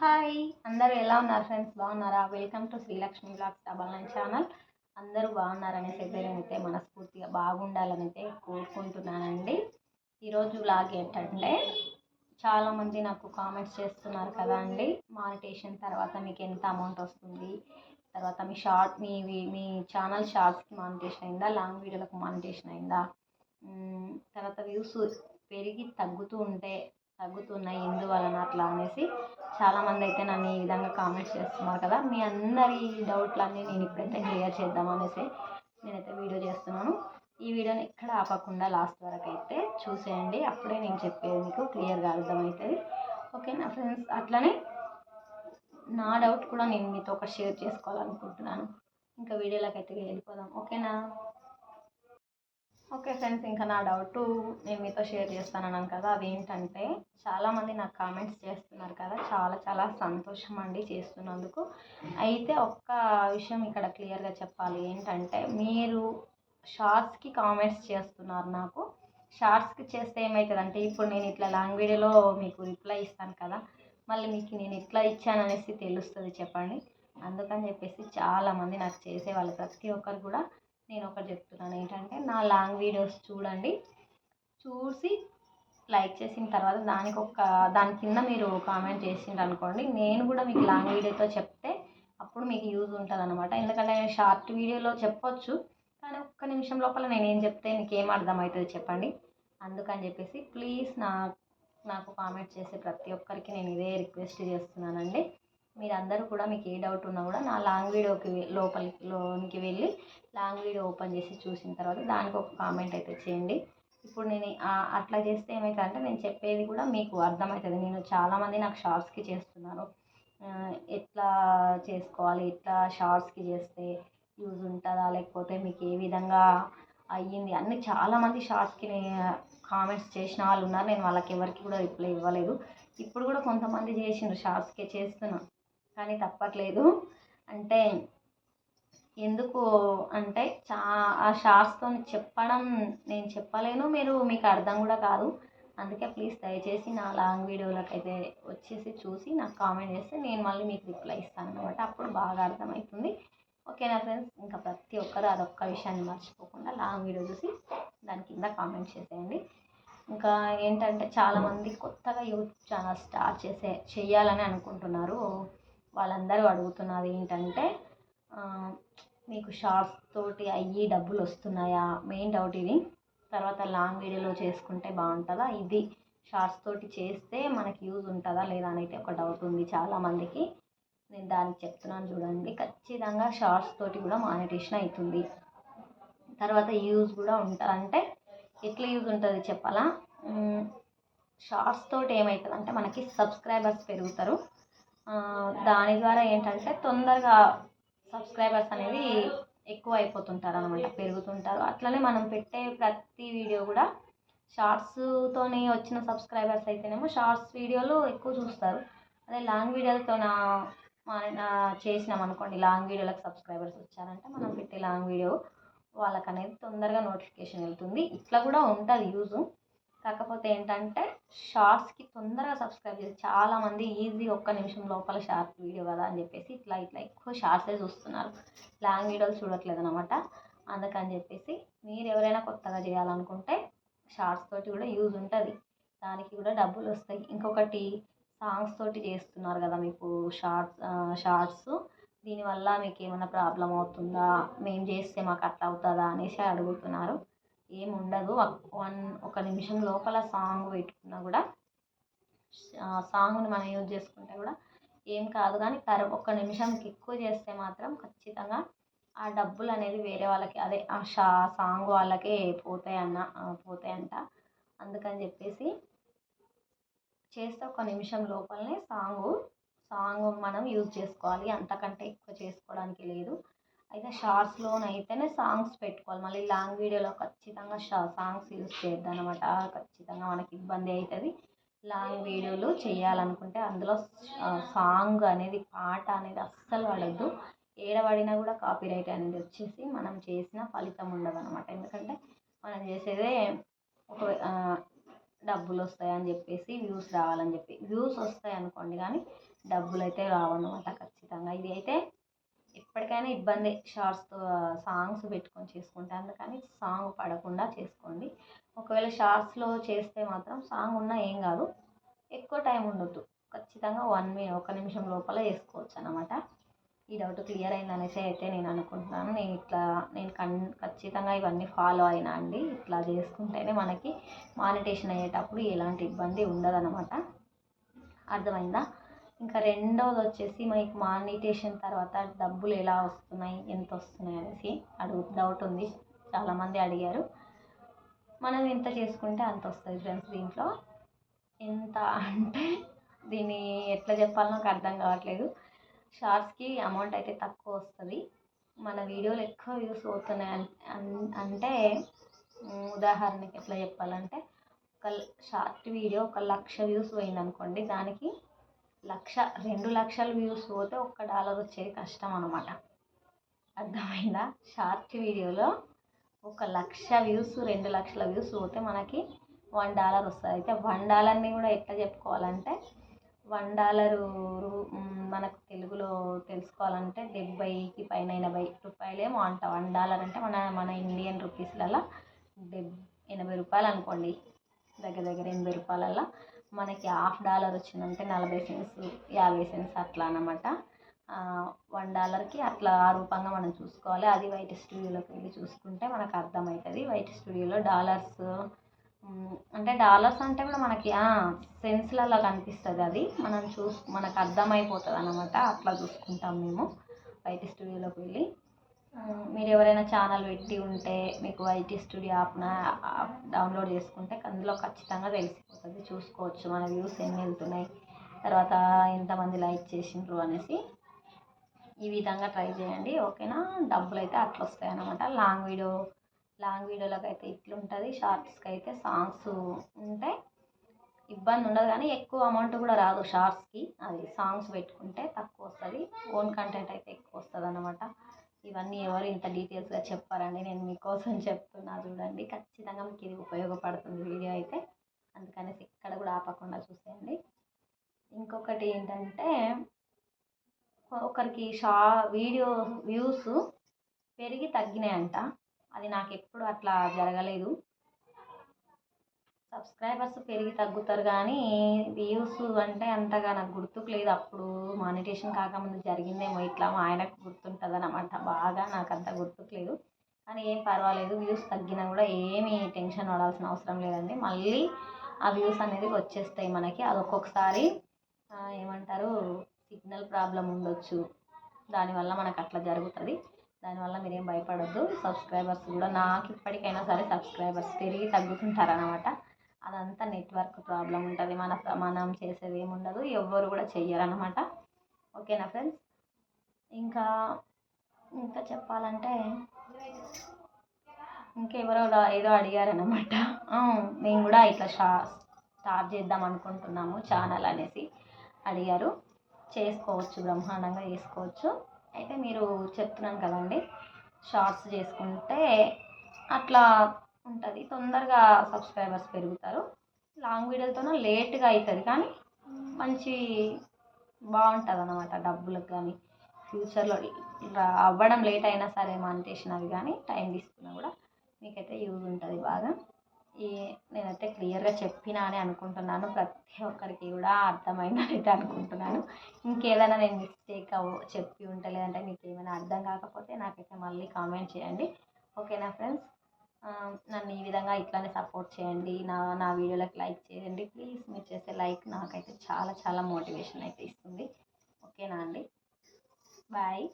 Hi! అందరూ ఎలా ఉన్నారు ఫ్రెండ్స్? బాగున్నారా? Welcome to Srilakshmi vlogs double nine channel. అందరూ బాగున్నారనేసి అయితే నేనైతే మనస్ఫూర్తిగా బాగుండాలనైతే కోరుకుంటున్నానండి. ఈరోజు వ్లాగ్ ఏంటంటే చాలామంది నాకు కామెంట్స్ చేస్తున్నారు కదా అండి, మానిటేషన్ తర్వాత మీకు ఎంత అమౌంట్ వస్తుంది, తర్వాత మీ ఛానల్ షార్ట్స్కి మానిటేషన్ అయిందా, లాంగ్ వీడియోలకు మానిటేషన్ అయిందా, తర్వాత వ్యూస్ పెరిగి తగ్గుతున్నాయి ఎందువలన అట్లా అనేసి చాలామంది అయితే నన్ను ఈ విధంగా కామెంట్స్ చేస్తున్నారు కదా. మీ అందరి డౌట్లన్నీ నేను ఇప్పుడైతే క్లియర్ చేద్దాం అనేసి నేనైతే వీడియో చేస్తున్నాను. ఈ వీడియోని ఎక్కడ ఆపకుండా లాస్ట్ వరకు అయితే చూసేయండి, అప్పుడే నేను చెప్పేది మీకు క్లియర్గా అర్థమవుతుంది. ఓకేనా ఫ్రెండ్స్? అట్లనే నా డౌట్ కూడా నేను మీతో ఒక షేర్ చేసుకోవాలనుకుంటున్నాను. ఇంకా వీడియోలోకి అయితే వెళ్ళిపోదాం. ఓకేనా? ఓకే ఫ్రెండ్స్, ఇంకా నా డౌట్ నేను మీతో షేర్ చేస్తానన్నాను కదా. అదేంటంటే చాలామంది నాకు కామెంట్స్ చేస్తున్నారు కదా, చాలా చాలా సంతోషం అండి చేస్తున్నందుకు. అయితే ఒక్క విషయం ఇక్కడ క్లియర్గా చెప్పాలి ఏంటంటే, మీరు షార్ట్స్కి కామెంట్స్ చేస్తున్నారు. నాకు షార్ట్స్కి చేస్తే ఏమవుతుందంటే, ఇప్పుడు నేను ఇట్లా లాంగ్ వీడియోలో మీకు రిప్లై ఇస్తాను కదా, మళ్ళీ మీకు నేను ఇట్లా ఇచ్చాననేసి తెలుస్తుంది చెప్పండి. అందుకని చెప్పేసి చాలామంది నాకు చేసేవాళ్ళు ప్రతి ఒక్కరు కూడా నేను ఒకటి చెప్తున్నాను ఏంటంటే, నా లాంగ్ వీడియోస్ చూడండి, చూసి లైక్ చేసిన తర్వాత దాని కింద మీరు కామెంట్ చేసిండ్రు అనుకోండి, నేను కూడా మీకు లాంగ్ వీడియోతో చెప్తే అప్పుడు మీకు యూజ్ ఉంటుంది అనమాట. ఎందుకంటే నేను షార్ట్ వీడియోలో చెప్పొచ్చు, కానీ ఒక్క నిమిషం లోపల నేను ఏం చెప్తే మీకు ఏం అర్థమవుతుంది చెప్పండి. అందుకని చెప్పేసి ప్లీజ్ నాకు కామెంట్ చేసే ప్రతి ఒక్కరికి నేను ఇదే రిక్వెస్ట్ చేస్తున్నానండి. మీరందరూ కూడా మీకు ఏ డౌట్ ఉన్నా కూడా నా లాంగ్ వీడియోకి లోనికి వెళ్ళి లాంగ్ వీడియో ఓపెన్ చేసి చూసిన తర్వాత దానికి ఒక కామెంట్ అయితే చేయండి. ఇప్పుడు నేను అట్లా చేస్తే ఏమవుతుందంటే, నేను చెప్పేది కూడా మీకు అర్థమవుతుంది. నేను చాలామంది నాకు షార్ట్స్కి చేస్తున్నారు, ఎట్లా చేసుకోవాలి, ఎట్లా షార్ట్స్కి చేస్తే యూజ్ ఉంటుందా, లేకపోతే మీకు ఏ విధంగా అయ్యింది అన్నీ చాలామంది షార్ట్స్కి కామెంట్స్ చేసిన వాళ్ళు ఉన్నారు. నేను వాళ్ళకి ఎవరికి కూడా రిప్లై ఇవ్వలేదు. ఇప్పుడు కూడా కొంతమంది చేసిండ్రు, షార్ట్స్కే చేస్తున్నా, కానీ తప్పట్లేదు. అంటే ఎందుకు అంటే ఆ షార్ట్స్తో చెప్పడం నేను చెప్పలేను, మీకు అర్థం కూడా కాదు. అందుకే ప్లీజ్ దయచేసి నా లాంగ్ వీడియోలకు అయితే వచ్చేసి చూసి నాకు కామెంట్ చేస్తే నేను మళ్ళీ మీకు రిప్లై ఇస్తాను అనమాట. అప్పుడు బాగా అర్థమవుతుంది. ఓకేనా ఫ్రెండ్స్? ఇంకా ప్రతి ఒక్కరు అదొక్క విషయాన్ని మర్చిపోకుండా లాంగ్ వీడియో చూసి దాని కింద కామెంట్ చేసేయండి. ఇంకా ఏంటంటే, చాలామంది కొత్తగా యూట్యూబ్ ఛానల్ స్టార్ట్ చేయాలని అనుకుంటున్నారు. వాళ్ళందరూ అడుగుతున్నది ఏంటంటే, మీకు షార్ట్స్ తోటి డబ్బులు వస్తున్నాయా? మెయిన్ డౌట్ ఇది. తర్వాత లాంగ్ వీడియోలో చేసుకుంటే బాగుంటుందా? ఇది షార్ట్స్ తోటి చేస్తే మనకి యూజ్ ఉంటుందా లేదా అనేది ఒక డౌట్ ఉంది చాలామందికి. నేను దానికి చెప్తున్నాను చూడండి. ఖచ్చితంగా షార్ట్స్ తోటి కూడా మానిటేషన్ అవుతుంది. తర్వాత యూజ్ కూడా ఉంటుంది. అంటే ఎట్లా యూజ్ ఉంటుంది చెప్పాలా? షార్ట్స్ తోటి ఏమవుతుందంటే మనకి సబ్స్క్రైబర్స్ పెరుగుతారు. దాని ద్వారా ఏంటంటే తొందరగా సబ్స్క్రైబర్స్ అనేది ఎక్కువ అయిపోతుంటారు అనమాట, పెరుగుతుంటారు. అట్లనే మనం పెట్టే ప్రతి వీడియో కూడా షార్ట్స్తోని వచ్చిన సబ్స్క్రైబర్స్ అయితేనేమో షార్ట్స్ వీడియోలు ఎక్కువ చూస్తారు. అదే లాంగ్ వీడియోలతో చేసినాం అనుకోండి, లాంగ్ వీడియోలకు సబ్స్క్రైబర్స్ వచ్చారంటే మనం పెట్టే లాంగ్ వీడియో వాళ్ళకి అనేది తొందరగా నోటిఫికేషన్ వెళ్తుంది. ఇట్లా కూడా ఉంటుంది యూజు. కాకపోతే ఏంటంటే షార్ట్స్కి తొందరగా సబ్స్క్రైబ్ చేసి చాలామంది ఈజీ ఒక్క నిమిషం లోపల షార్ట్ వీడియో కదా అని చెప్పేసి ఇట్లా ఎక్కువ షార్ట్సే చూస్తున్నారు, లాంగ్ వీడియోలు చూడట్లేదు అనమాట. అందుకని చెప్పేసి మీరు ఎవరైనా కొత్తగా చేయాలనుకుంటే షార్ట్స్ తోటి కూడా యూజ్ ఉంటుంది, దానికి కూడా డబ్బులు వస్తాయి. ఇంకొకటి, సాంగ్స్ తోటి చేస్తున్నారు కదా మీకు షార్ట్స్, దీనివల్ల మీకు ఏమైనా ప్రాబ్లం అవుతుందా, మేము చేస్తే మాకు అట్లా అవుతుందా అనేసి అడుగుతున్నారు. ఏముండదు. ఒక నిమిషం లోపల సాంగ్ పెట్టుకున్నా కూడా, సాంగ్ని మనం యూజ్ చేసుకుంటే కూడా ఏం కాదు. కానీ ఒక్క నిమిషంకి ఎక్కువ చేస్తే మాత్రం ఖచ్చితంగా ఆ డబ్బులు అనేది వేరే వాళ్ళకి, అదే ఆ సాంగ్ వాళ్ళకే పోతాయంట. అందుకని చెప్పేసి చేస్తే ఒక నిమిషం లోపలనే సాంగ్ మనం యూజ్ చేసుకోవాలి, అంతకంటే ఎక్కువ చేసుకోవడానికి లేదు. అయితే షార్ట్స్లోనైతేనే సాంగ్స్ పెట్టుకోవాలి, మళ్ళీ లాంగ్ వీడియోలో ఖచ్చితంగా సాంగ్స్ యూజ్ చేయొద్దు అనమాట. ఖచ్చితంగా మనకి ఇబ్బంది అవుతుంది. లాంగ్ వీడియోలు చేయాలనుకుంటే అందులో సాంగ్ అనేది, పాట అనేది అస్సలు పడద్దు. ఏడబడినా కూడా కాపీరైట్ అనేది వచ్చేసి మనం చేసిన ఫలితం ఉండదు అనమాట. ఎందుకంటే మనం చేసేదే ఒక డబ్బులు వస్తాయని చెప్పేసి వ్యూస్ రావాలని చెప్పి వ్యూస్ వస్తాయి అనుకోండి, కానీ డబ్బులు అయితే రావన్నమాట ఖచ్చితంగా. ఇది అయితే ఎప్పటికైనా ఇబ్బంది షార్ట్స్తో సాంగ్స్ పెట్టుకొని చేసుకుంటే, అందుకని సాంగ్ పడకుండా చేసుకోండి. ఒకవేళ షార్ట్స్లో చేస్తే మాత్రం సాంగ్ ఉన్నా ఏం కాదు, ఎక్కువ టైం ఉండొద్దు, ఖచ్చితంగా 1 నిమిషం లోపల చేసుకోవచ్చు అన్నమాట. ఈ డౌట్ క్లియర్ అయిందనేసి అయితే నేను అనుకుంటున్నాను. నేను ఖచ్చితంగా ఇవన్నీ ఫాలో అయినా అండి. ఇట్లా చేసుకుంటేనే మనకి మానిటేషన్ అయ్యేటప్పుడు ఎలాంటి ఇబ్బంది ఉండదన్నమాట. అర్థమైందా? ఇంకా రెండవది వచ్చేసి మనకి మానిటేషన్ తర్వాత డబ్బులు ఎలా వస్తున్నాయి, ఎంత వస్తున్నాయి అనేసి డౌట్ ఉంది, చాలామంది అడిగారు. మనం ఎంత చేసుకుంటే అంత వస్తుంది ఫ్రెండ్స్. దీంట్లో ఎంత అంటే దీన్ని ఎట్లా చెప్పాలో నాకు అర్థం కావట్లేదు. షార్ట్స్కి అమౌంట్ అయితే తక్కువ వస్తుంది, మన వీడియోలు ఎక్కువ వ్యూస్ పోతున్నాయి అంటే ఉదాహరణకి ఎట్లా చెప్పాలంటే, ఒక షార్ట్ వీడియో 1,00,000 వ్యూస్ పోయిందనుకోండి, దానికి 2 లక్షల వ్యూస్ పోతే $1 వచ్చేది కష్టం అనమాట. అర్థమైందా? షార్ట్ వీడియోలో 1,00,000 వ్యూస్ 2 లక్షల వ్యూస్ పోతే మనకి $1 వస్తుంది. అయితే $1ని కూడా ఎట్లా చెప్పుకోవాలంటే, $1 మనకు తెలుగులో తెలుసుకోవాలంటే 70కి పైన 80 రూపాయలేమో అంట. $1 అంటే మన ఇండియన్ రూపీస్లలో 80 రూపాయలు అనుకోండి, దగ్గర 80 రూపాయలల్లో మనకి $1/2 వచ్చిందంటే 40 సెంట్స్ 50 సెంట్స్ అట్లా అన్నమాట. $1కి అట్లా ఆ రూపంగా మనం చూసుకోవాలి. అది వైట్ స్టూడియోలోకి వెళ్ళి చూసుకుంటే మనకు అర్థమవుతుంది. వైట్ స్టూడియోలో డాలర్స్ అంటే డాలర్స్ అంటే కూడా మనకి సెన్స్లలో కనిపిస్తుంది. అది మనకు అర్థమైపోతుంది అన్నమాట. అట్లా చూసుకుంటాం మేము వైట్ స్టూడియోలోకి వెళ్ళి. మీరు ఎవరైనా ఛానల్ పెట్టి ఉంటే మీకు వైటీ స్టూడియో యాప్ డౌన్లోడ్ చేసుకుంటే అందులో ఖచ్చితంగా తెలిసిపోతుంది, చూసుకోవచ్చు మన వ్యూస్ ఎన్ని వెళ్తున్నాయి, తర్వాత ఎంతమంది లైక్ చేసిండ్రు అనేసి. ఈ విధంగా ట్రై చేయండి, ఓకేనా? డబ్బులు అయితే అట్లా వస్తాయి అన్నమాట. లాంగ్ వీడియోలకు అయితే ఇట్లుంటుంది, షార్ట్స్కి అయితే సాంగ్స్ ఉంటాయి, ఇబ్బంది ఉండదు, కానీ ఎక్కువ అమౌంట్ కూడా రాదు షార్ట్స్కి. అది సాంగ్స్ పెట్టుకుంటే తక్కువ వస్తుంది, ఓన్ కంటెంట్ అయితే ఎక్కువ వస్తుంది అన్నమాట. ఇవన్నీ ఎవరు ఇంత డీటెయిల్స్గా చెప్పారండి, నేను మీకోసం చెప్తున్నా చూడండి. ఖచ్చితంగా మీకు ఇది ఉపయోగపడుతుంది వీడియో అయితే, అందుకనేసి ఇక్కడ కూడా ఆపకుండా చూసేయండి. ఇంకొకటి ఏంటంటే, ఒకరికి వీడియో వ్యూస్ పెరిగి తగ్గినాయంట. అది నాకు ఎప్పుడు అట్లా జరగలేదు. సబ్స్క్రైబర్స్ పెరిగి తగ్గుతారు కానీ వ్యూస్ అంటే అంతగా నాకు గుర్తుకు లేదు. అప్పుడు మానిటేషన్ కాకముందు జరిగిందేమో ఇట్లా, మా ఆయనకు గుర్తుంటుంది అన్నమాట. బాగా నాకు అంత గుర్తుకు లేదు, కానీ ఏం పర్వాలేదు. వ్యూస్ తగ్గినా కూడా ఏమీ టెన్షన్ పడాల్సిన అవసరం లేదండి. మళ్ళీ ఆ వ్యూస్ అనేది వచ్చేస్తాయి మనకి. అది ఒక్కొక్కసారి ఏమంటారు, సిగ్నల్ ప్రాబ్లం ఉండొచ్చు, దానివల్ల మనకు అట్లా జరుగుతుంది. దానివల్ల మీరేం భయపడొద్దు. సబ్స్క్రైబర్స్ కూడా నాకు ఇప్పటికైనా సరే సబ్స్క్రైబర్స్ పెరిగి తగ్గుతుంటారనమాట. అదంతా నెట్వర్క్ ప్రాబ్లం ఉంటుంది, మనం చేసేది ఏముండదు, ఎవ్వరు కూడా చెయ్యరనమాట. ఓకేనా ఫ్రెండ్స్? ఇంకా చెప్పాలంటే, ఇంకెవరో ఏదో అడిగారనమాట. మేము కూడా ఇట్లా స్టార్ట్ చేద్దాం అనుకుంటున్నాము ఛానల్ అనేసి అడిగారు. చేసుకోవచ్చు, బ్రహ్మాండంగా చేసుకోవచ్చు. అయితే మీరు చెప్తున్నాను కదండి, షార్ట్స్ చేసుకుంటే అట్లా ఉంటుంది, తొందరగా సబ్స్క్రైబర్స్ పెరుగుతారు. లాంగ్ వీడియోలతోనే లేట్గా అవుతుంది, కానీ బాగుంటుంది అన్నమాట. డబ్బులకు కానీ ఫ్యూచర్లో అవ్వడం లేట్ అయినా సరే మానిటేషన్ అవి కానీ టైం తీసుకున్నా కూడా మీకైతే యూజ్ ఉంటుంది బాగా. నేనైతే క్లియర్గా చెప్పినా అని అనుకుంటున్నాను, ప్రతి ఒక్కరికి కూడా అర్థమైందని అయితే అనుకుంటున్నాను. ఇంకేదైనా నేను మిస్టేక్ చెప్పి ఉంటే, లేదంటే మీకు ఏమైనా అర్థం కాకపోతే నాకైతే మళ్ళీ కామెంట్ చేయండి, ఓకేనా ఫ్రెండ్స్? నన్ను ఈ విధంగా ఇట్లానే సపోర్ట్ చేయండి, నా వీడియోలకు లైక్ చేయండి ప్లీజ్. మీరు చేసే లైక్ నాకైతే చాలా చాలా మోటివేషన్ అయితే ఇస్తుంది, ఓకేనా అండి? బాయ్.